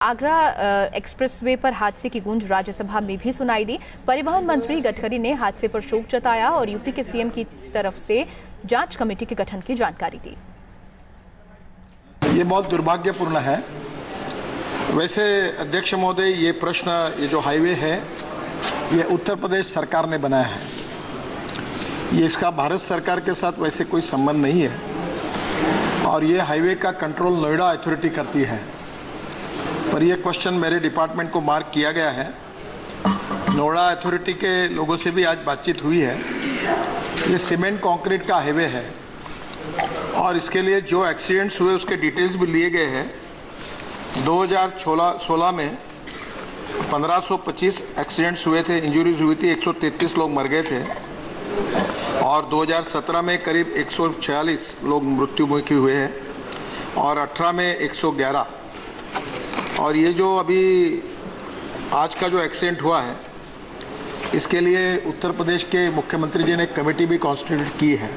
Agra expressway पर हादसे की गूंज राज्यसभा में भी सुनाई दी। परिवहन मंत्री गडकरी ने हादसे पर शोक जताया और यूपी के सीएम की तरफ से जांच कमेटी के गठन की जानकारी दी। ये बहुत दुर्भाग्यपूर्ण है। वैसे अध्यक्ष महोदय, ये प्रश्न, ये जो हाईवे है, ये उत्तर प्रदेश सरकार ने बनाया है। ये इसका भारत सरकार के साथ वैसे कोई संबंध नहीं है और ये हाईवे का कंट्रोल नोएडा अथॉरिटी करती है। पर यह क्वेश्चन मेरे डिपार्टमेंट को मार्क किया गया है। नोएडा अथॉरिटी के लोगों से भी आज बातचीत हुई है। ये सीमेंट कंक्रीट का हाईवे है और इसके लिए जो एक्सीडेंट्स हुए उसके डिटेल्स भी लिए गए हैं। 2016 में 1525 एक्सीडेंट्स हुए थे, इंजरीज हुई थी, 133 लोग मर गए थे और 2017 में करीब 146 लोग मृत्युमुखी हुए हैं और 18 में 111। और ये जो अभी आज का जो एक्सीडेंट हुआ है, इसके लिए उत्तर प्रदेश के मुख्यमंत्री जी ने कमेटी भी कॉन्स्टिट्यूट की है।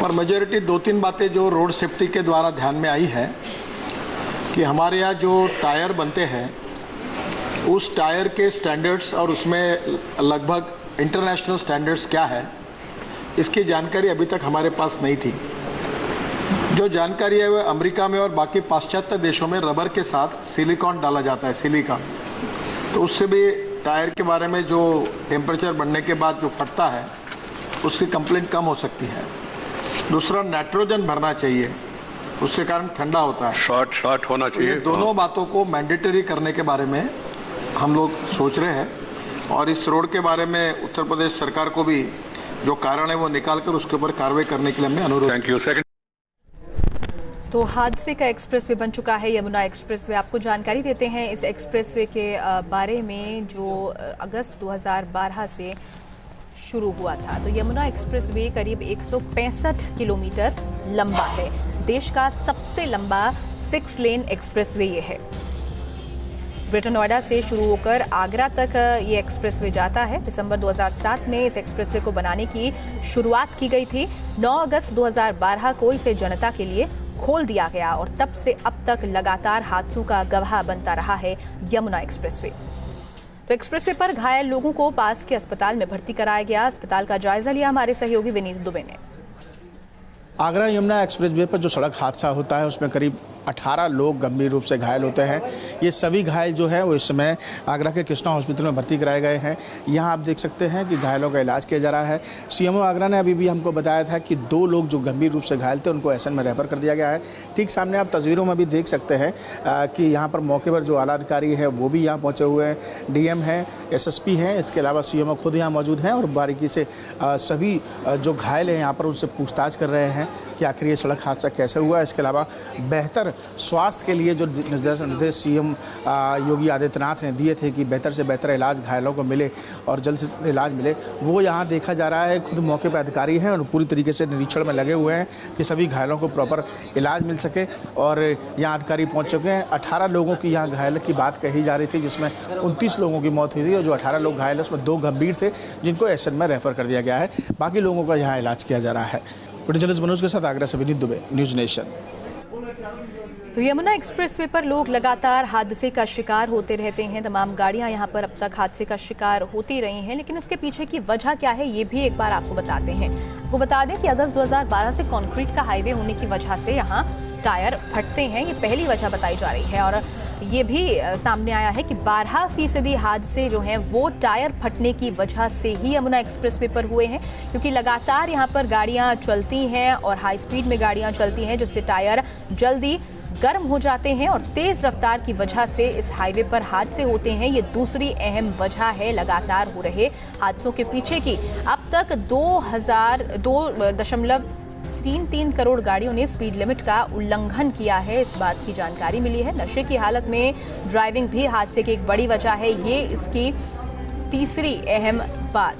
पर मेजॉरिटी 2-3 बातें जो रोड सेफ्टी के द्वारा ध्यान में आई है कि हमारे यहाँ जो टायर बनते हैं उस टायर के स्टैंडर्ड्स और उसमें लगभग इंटरनेशनल स्टैंडर्ड्स क्या है, इसकी जानकारी अभी तक हमारे पास नहीं थी। जो जानकारी है वह अमेरिका में और बाकी पाश्चात्य देशों में रबर के साथ सिलिकॉन डाला जाता है, सिलिकॉन। तो उससे भी टायर के बारे में जो टेम्परेचर बढ़ने के बाद जो फटता है उसकी कंप्लेंट कम हो सकती है। दूसरा, नाइट्रोजन भरना चाहिए, उसके कारण ठंडा होता है, शॉर्ट होना चाहिए। ये दोनों बातों को मैंडेटरी करने के बारे में हम लोग सोच रहे हैं और इस रोड के बारे में उत्तर प्रदेश सरकार को भी जो कारण है वो निकालकर उसके ऊपर कार्रवाई करने के लिए हमने अनुरोध। Thank you. तो हादसे का एक्सप्रेसवे बन चुका है यमुना एक्सप्रेसवे। आपको जानकारी देते हैं इस एक्सप्रेसवे के बारे में, जो अगस्त 2012 से शुरू हुआ था। तो यमुना एक्सप्रेसवे करीब 165 किलोमीटर लंबा है। देश का सबसे लंबा 6 लेन एक्सप्रेसवे ये है। ग्रेटर नोएडा से शुरू होकर आगरा तक ये एक्सप्रेसवे जाता है। दिसंबर 2007 में इस एक्सप्रेसवे को बनाने की शुरुआत की गई थी। 9 अगस्त 2012 को इसे जनता के लिए खोल दिया गया और तब से अब तक लगातार हादसों का गवाह बनता रहा है यमुना एक्सप्रेसवे। तो एक्सप्रेसवे पर घायल लोगों को पास के अस्पताल में भर्ती कराया गया। अस्पताल का जायजा लिया हमारे सहयोगी विनीत दुबे ने। आगरा यमुना एक्सप्रेसवे पर जो सड़क हादसा होता है उसमें करीब 18 लोग गंभीर रूप से घायल होते हैं। ये सभी घायल जो है वो इस समय आगरा के कृष्णा हॉस्पिटल में भर्ती कराए गए हैं। यहाँ आप देख सकते हैं कि घायलों का इलाज किया जा रहा है। सीएमओ आगरा ने अभी भी हमको बताया था कि 2 लोग जो गंभीर रूप से घायल थे उनको एसएन में रेफर कर दिया गया है। ठीक सामने आप तस्वीरों में भी देख सकते हैं कि यहाँ पर मौके पर जो आला अधिकारी है वो भी यहाँ पहुँचे हुए हैं। डीएम हैं, एसएसपी हैं, इसके अलावा सीएमओ खुद यहाँ मौजूद हैं और बारीकी से सभी जो घायल हैं यहाँ पर उनसे पूछताछ कर रहे हैं कि आखिर ये सड़क हादसा कैसे हुआ। इसके अलावा बेहतर स्वास्थ्य के लिए जो निर्देश सीएम योगी आदित्यनाथ ने दिए थे कि बेहतर से बेहतर इलाज घायलों को मिले और जल्द से जल्द इलाज मिले, वो यहाँ देखा जा रहा है। खुद मौके पर अधिकारी हैं और पूरी तरीके से निरीक्षण में लगे हुए हैं कि सभी घायलों को प्रॉपर इलाज मिल सके और यहाँ अधिकारी पहुँच चुके हैं। 18 लोगों की यहाँ घायल की बात कही जा रही थी, जिसमें 29 लोगों की मौत हुई थी और जो 18 लोग घायल हैं उसमें 2 गंभीर थे जिनको एसएन में रेफर कर दिया गया है। बाकी लोगों का यहाँ इलाज किया जा रहा है। जर्नलिस्ट मनोज के साथ आगरा से विनीत दुबे, न्यूज नेशन। तो यमुना एक्सप्रेसवे पर लोग लगातार हादसे का शिकार होते रहते हैं। तमाम गाड़ियां यहां पर अब तक हादसे का शिकार होती रही हैं, लेकिन इसके पीछे की वजह क्या है ये भी एक बार आपको बताते हैं। वो बता दें कि अगस्त 2012 से कंक्रीट का हाईवे होने की वजह से यहां टायर फटते हैं। ये पहली वजह बताई जा रही है और ये भी सामने आया है कि 12% हादसे जो हैं वो टायर फटने की वजह से ही यमुना एक्सप्रेसवे पर हुए हैं, क्योंकि लगातार यहाँ पर गाड़ियाँ चलती हैं और हाई स्पीड में गाड़ियाँ चलती हैं, जिससे टायर जल्दी गर्म हो जाते हैं और तेज रफ्तार की वजह से इस हाईवे पर हादसे होते हैं। ये दूसरी अहम वजह है लगातार हो रहे हादसों के पीछे की। अब तक 2.33 करोड़ गाड़ियों ने स्पीड लिमिट का उल्लंघन किया है, इस बात की जानकारी मिली है। नशे की हालत में ड्राइविंग भी हादसे की एक बड़ी वजह है, ये इसकी तीसरी अहम बात।